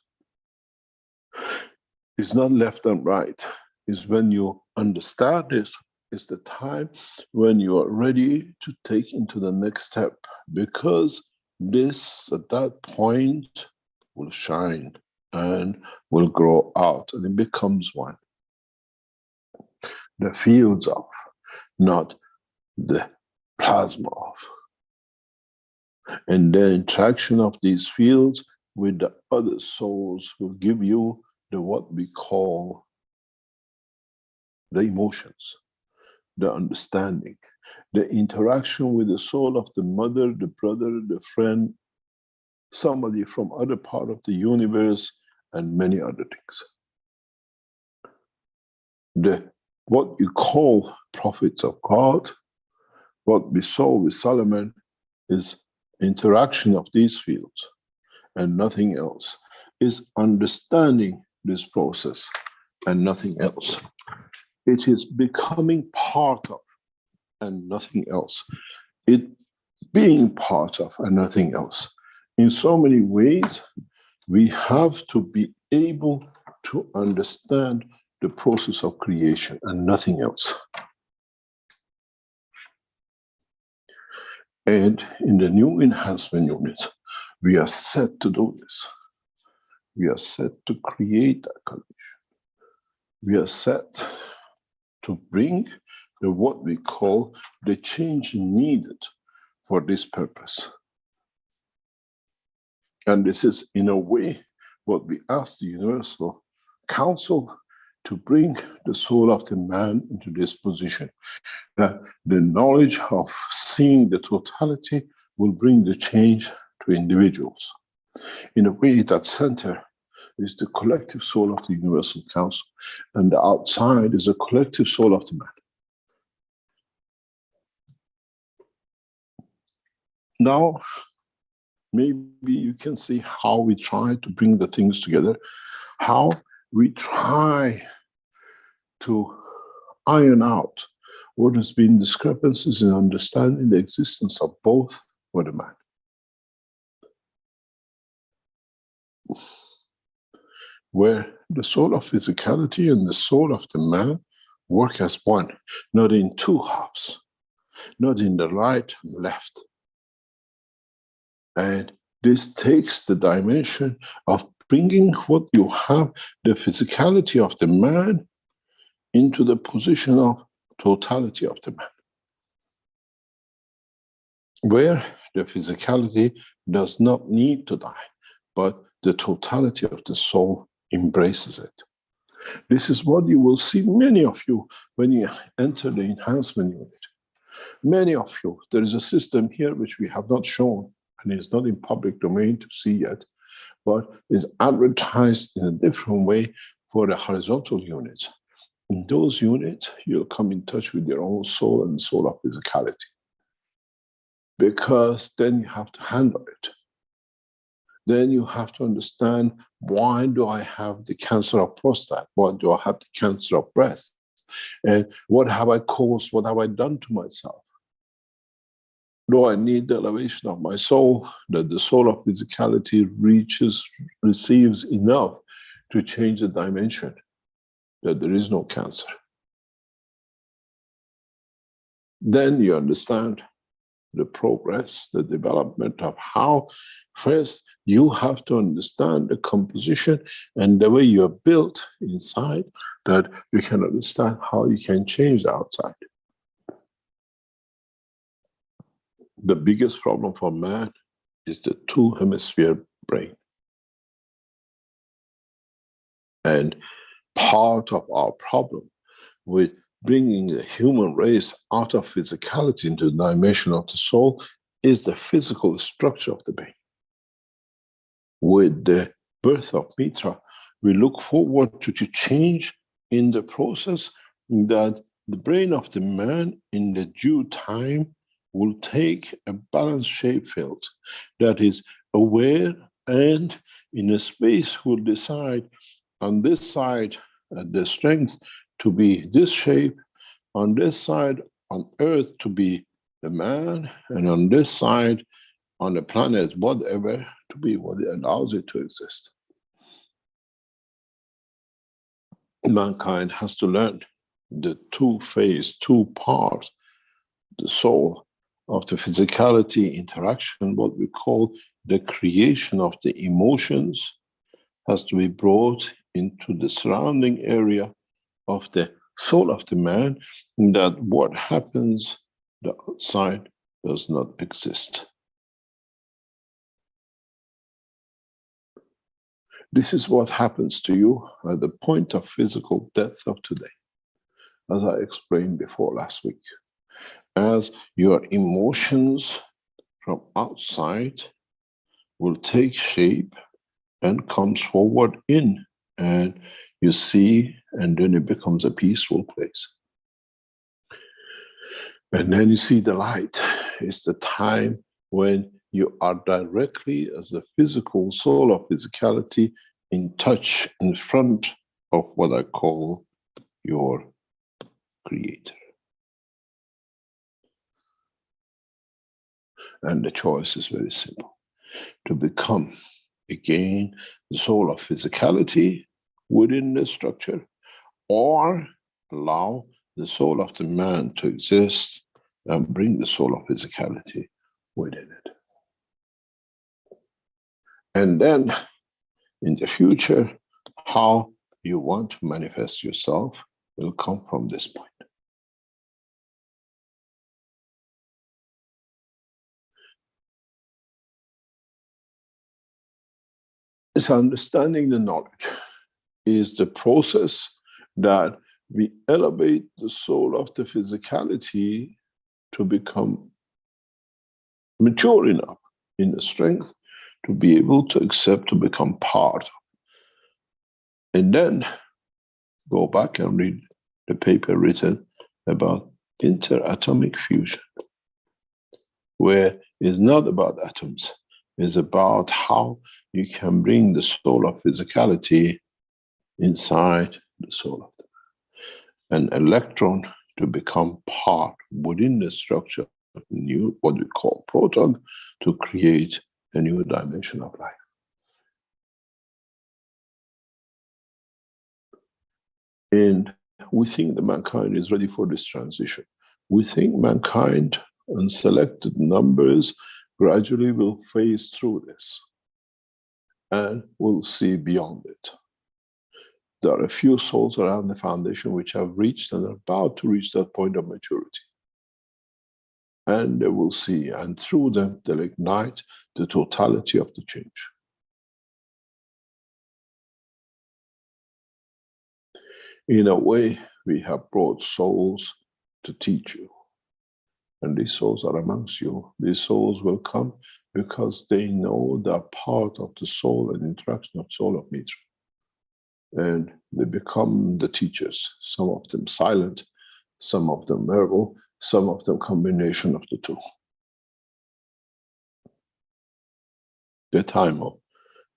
It's not left and right. It's when you understand this, it's the time when you are ready to take into the next step, because this, at that point, will shine and will grow out, and it becomes one. The fields of, not the plasma of. And the interaction of these fields with the other souls will give you the what we call the emotions, the understanding, the interaction with the soul of the mother, the brother, the friend, somebody from other part of the universe, and many other things. What you call prophets of God, what we saw with Solomon, is interaction of these fields and nothing else. Is understanding this process and nothing else. It is becoming part of and nothing else. It being part of and nothing else. In so many ways, we have to be able to understand the process of creation and nothing else. And in the new enhancement unit, we are set to do this. We are set to create that condition. We are set to bring the what we call the change needed for this purpose. And this is, in a way, what we ask the Universal Council to bring the soul of the man into this position. That the knowledge of seeing the totality will bring the change to individuals. In a way, that center is the collective soul of the Universal Council, and the outside is the collective soul of the man. Now, maybe you can see how we try to bring the things together, how we try to iron out what has been discrepancies in understanding the existence of both for the man. Where the soul of physicality and the soul of the man work as one, not in two halves, not in the right and left. And this takes the dimension of bringing what you have, the physicality of the man, into the position of totality of the man. Where the physicality does not need to die, but the totality of the soul embraces it. This is what you will see many of you when you enter the enhancement unit. Many of you, there is a system here which we have not shown and is not in public domain to see yet, but is advertised in a different way for the horizontal units. In those units, you'll come in touch with your own soul and the soul of physicality. Because then you have to handle it. Then you have to understand, why do I have the cancer of prostate? Why do I have the cancer of breast? And what have I caused? What have I done to myself? Do I need the elevation of my soul, that the soul of physicality receives enough to change the dimension, that there is no cancer? Then you understand the progress, the development of how first you have to understand the composition and the way you're built inside, that you can understand how you can change the outside. The biggest problem for man is the two-hemisphere brain. And part of our problem with bringing the human race out of physicality into the dimension of the soul is the physical structure of the brain. With the birth of Mitra, we look forward to change in the process, that the brain of the man in the due time will take a balanced shape field that is aware, and in a space will decide on this side the strength to be this shape, on this side on earth to be the man, and on this side on the planet, whatever, to be what it allows it to exist. Mankind has to learn the two-phase, two-part, the soul of the physicality interaction, what we call the creation of the emotions, has to be brought into the surrounding area of the soul of the man, that what happens the outside does not exist. This is what happens to you at the point of physical death of today, as I explained before last week. As your emotions from outside will take shape and comes forward in, and you see, and then it becomes a peaceful place. And then you see the light. It's the time when you are directly, as the physical soul of physicality, in touch, in front of what I call your creator. And the choice is very simple: to become again the soul of physicality within the structure, or allow the soul of the man to exist and bring the soul of physicality within it. And then in the future, how you want to manifest yourself will come from this point. It's understanding the knowledge is the process that we elevate the soul of the physicality to become mature enough in the strength to be able to accept, to become part. And then go back and read the paper written about interatomic fusion, where it's not about atoms, it's about how you can bring the soul of physicality inside the soul of an electron to become part within the structure of the new, what we call proton, to create a new dimension of life. And we think that mankind is ready for this transition. We think mankind and selected numbers gradually will phase through this, and we'll see beyond it. There are a few souls around the foundation which have reached and are about to reach that point of maturity. And they will see, and through them, they'll ignite the totality of the change. In a way, we have brought souls to teach you. And these souls are amongst you. These souls will come because they know they are part of the soul and interaction of soul of Mitra. And they become the teachers, some of them silent, some of them verbal, some of them combination of the two. The time of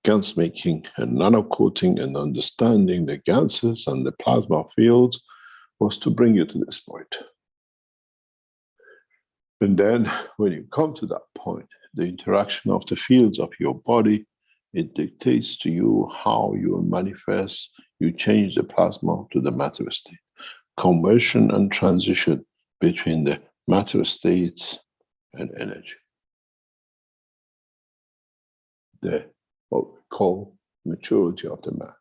GANs making and nanocoating and understanding the GANSes and the plasma fields was to bring you to this point. And then when you come to that point, the interaction of the fields of your body, it dictates to you how you manifest, you change the plasma to the matter state. Conversion and transition between the matter states and energy. What we call maturity of the man.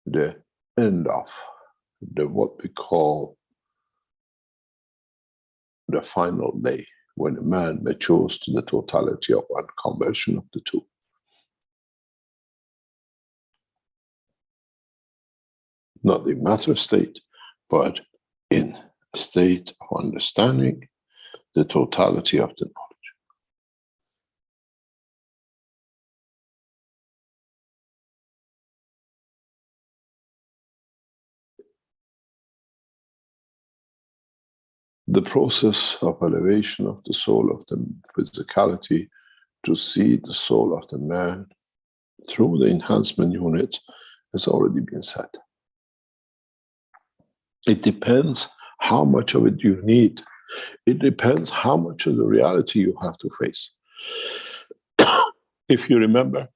The end of what we call the final day, when a man matures to the totality of one conversion of the two. Not in matter state, but in a state of understanding the totality of the knowledge. The process of elevation of the soul of the physicality to see the soul of the man through the enhancement unit has already been said. It depends how much of it you need. It depends how much of the reality you have to face. If you remember,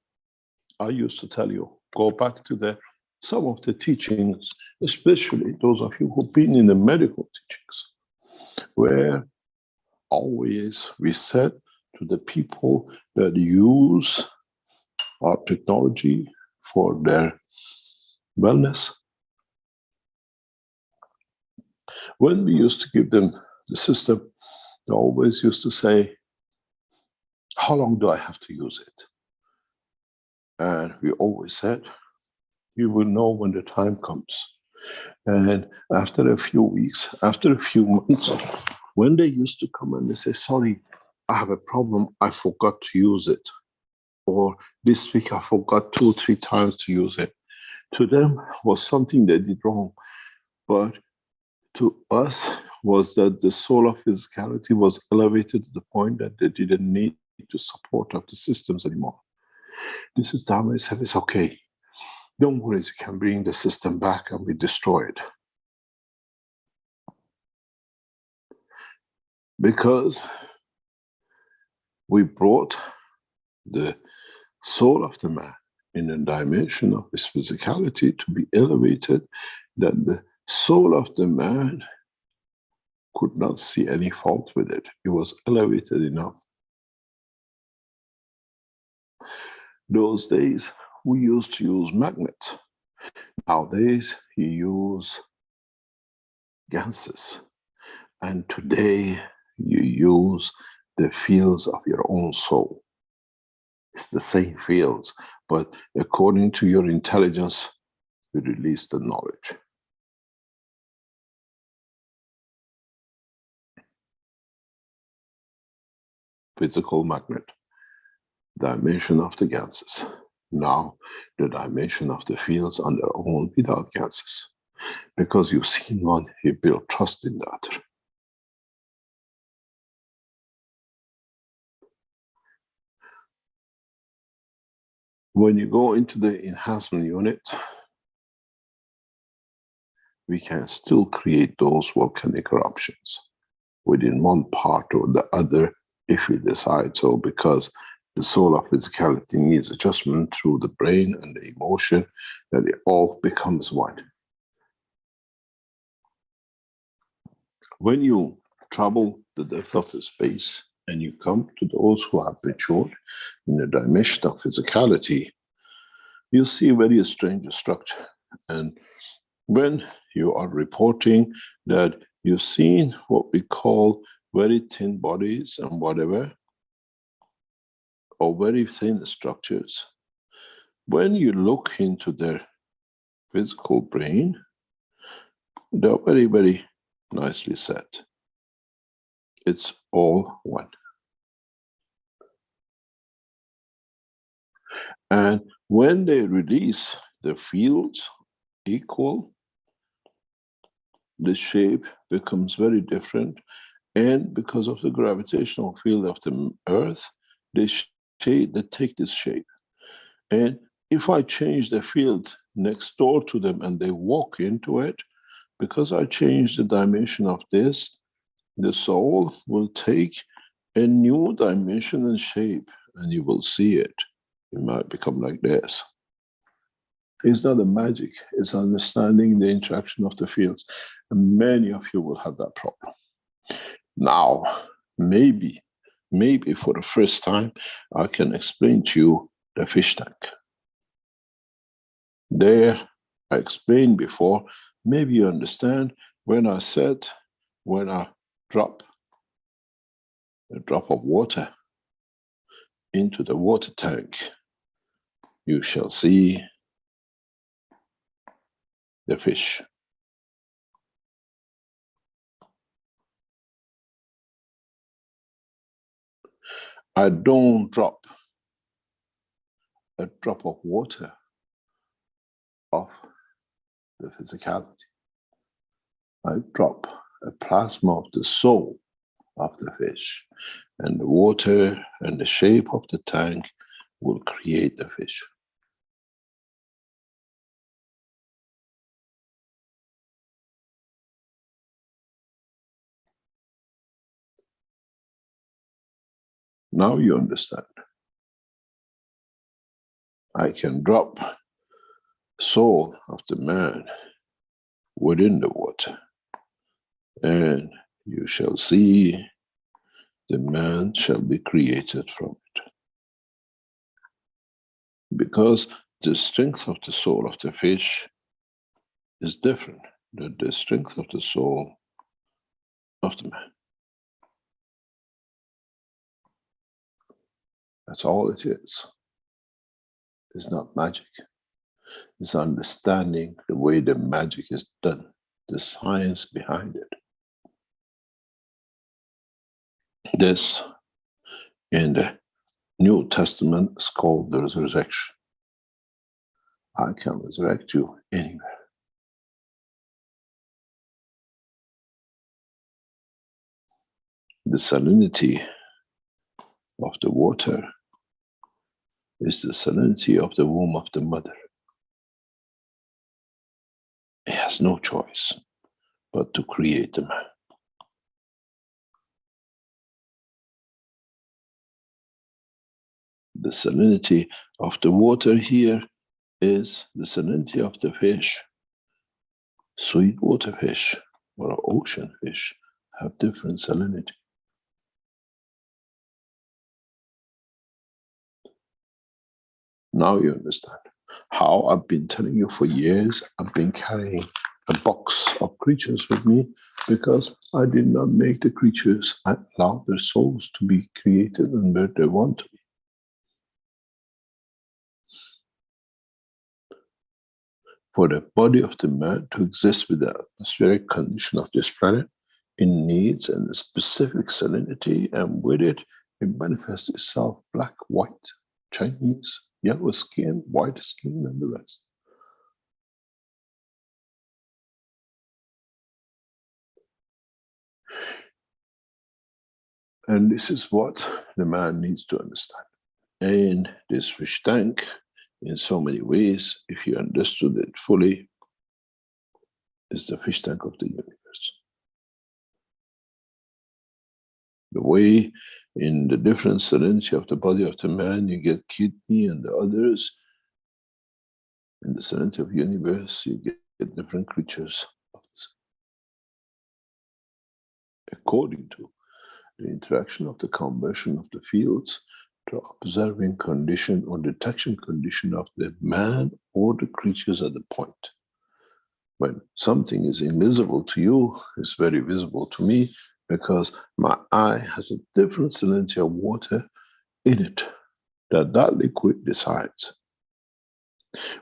I used to tell you, go back to some of the teachings, especially those of you who've been in the medical teachings, where always we said to the people that use our technology for their wellness, when we used to give them the system, they always used to say, how long do I have to use it? And we always said, you will know when the time comes. And after a few weeks, after a few months, when they used to come and they say, sorry, I have a problem, I forgot to use it. Or this week I forgot 2 or 3 times to use it. To them was something they did wrong. But to us was that the soul of physicality was elevated to the point that they didn't need the support of the systems anymore. This is the time I said, it's okay. Don't worry, you can bring the system back and we destroy it. Because we brought the soul of the man in a dimension of his physicality to be elevated, that the soul of the man could not see any fault with it. It was elevated enough. Those days, we used to use magnets. Nowadays, you use GANSes. And today, you use the fields of your own soul. It's the same fields, but according to your intelligence, you release the knowledge. Physical magnet, dimension of the GANSes. Now, the dimension of the fields on their own without GANSes. Because you've seen one, you build trust in the other. When you go into the enhancement unit, we can still create those volcanic eruptions within one part or the other if we decide so, because the soul of physicality needs adjustment through the brain and the emotion, that it all becomes one. When you travel the depth of the space and you come to those who have matured in the dimension of physicality, you see a very strange structure. And when you are reporting that you've seen what we call very thin bodies and whatever, or very thin structures, when you look into their physical brain, They're very, very nicely said. It's all one. And when they release the fields equal, the shape becomes very different. And because of the gravitational field of the Earth, they take this shape. And if I change the field next door to them and they walk into it, because I change the dimension of this, the soul will take a new dimension and shape, and you will see it. It might become like this. It's not a magic, it's understanding the interaction of the fields. And many of you will have that problem. Now, maybe for the first time, I can explain to you the fish tank. There, I explained before, maybe you understand when I said, when I drop a drop of water into the water tank, you shall see the fish. I don't drop a drop of water off the physicality. I drop a plasma of the soul of the fish, and the water and the shape of the tank will create the fish. Now you understand. I can drop soul of the man within the water, and you shall see the man shall be created from it. Because the strength of the soul of the fish is different than the strength of the soul of the man. That's all it is. It's not magic. It's understanding the way the magic is done, the science behind it. This, in the New Testament, is called the resurrection. I can resurrect you anywhere. The salinity of the water is the salinity of the womb of the mother. It has no choice but to create the man. The salinity of the water here is the salinity of the fish. Sweet water fish or ocean fish have different salinity. Now you understand how I've been telling you for years. I've been carrying a box of creatures with me because I did not make the creatures. I allowed their souls to be created and where they want to be. For the body of the man to exist with the atmospheric condition of this planet, it needs a specific salinity, and with it, it manifests itself black, white, Chinese, yellow skin, white skin, and the rest. And this is what the man needs to understand. And this fish tank, in so many ways, if you understood it fully, is the fish tank of the universe. The way in the different salinity of the body of the man, you get kidney and the others. In the salinity of the universe, you get different creatures according to the interaction of the conversion of the fields to observing condition or detection condition of the man or the creatures at the point. When something is invisible to you, it's very visible to me because my eye has a different salinity of water in it that liquid decides.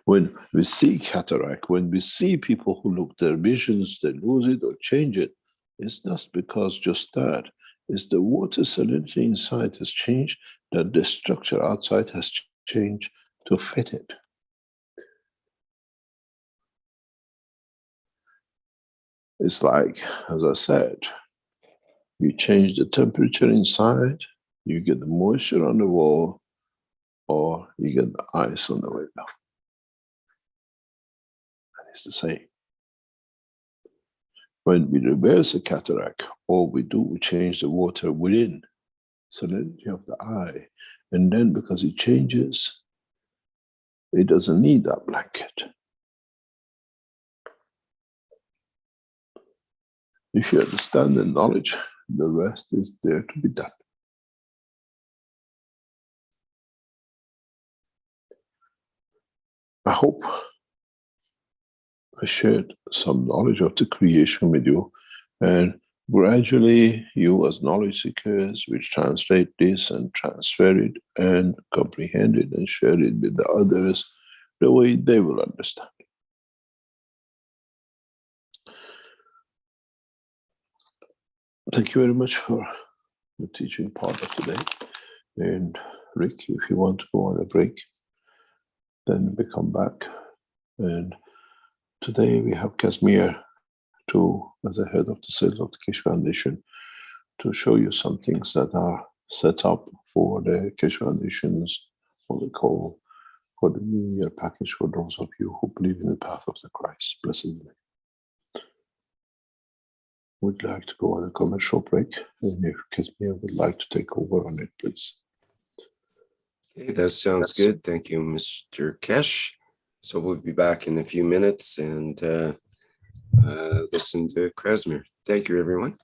When we see cataract, when we see people who look their visions, they lose it or change it, it's not because just that. It's the water salinity inside has changed, that the structure outside has changed to fit it. It's like, as I said, you change the temperature inside, you get the moisture on the wall, or you get the ice on the window. And it's the same. When we reverse a cataract, all we do, we change the water within, salinity of the eye. And then because it changes, it doesn't need that blanket. If you understand the knowledge, the rest is there to be done. I hope I shared some knowledge of the creation with you, and gradually you as knowledge seekers will translate this and transfer it and comprehend it and share it with the others the way they will understand. Thank you very much for the teaching part of today. And Rick, if you want to go on a break, then we come back. And today we have Casimir as a head of the sales of the Keshe Foundation, to show you some things that are set up for the Keshe Foundation's, what we call, for the New Year package for those of you who believe in the path of the Christ. Blessed name. Would like to go on a commercial break, and if Casimir would like to take over on it, please. Okay, that sounds good. Thank you, Mr. Keshe. So we'll be back in a few minutes and listen to Casimir. Thank you, everyone.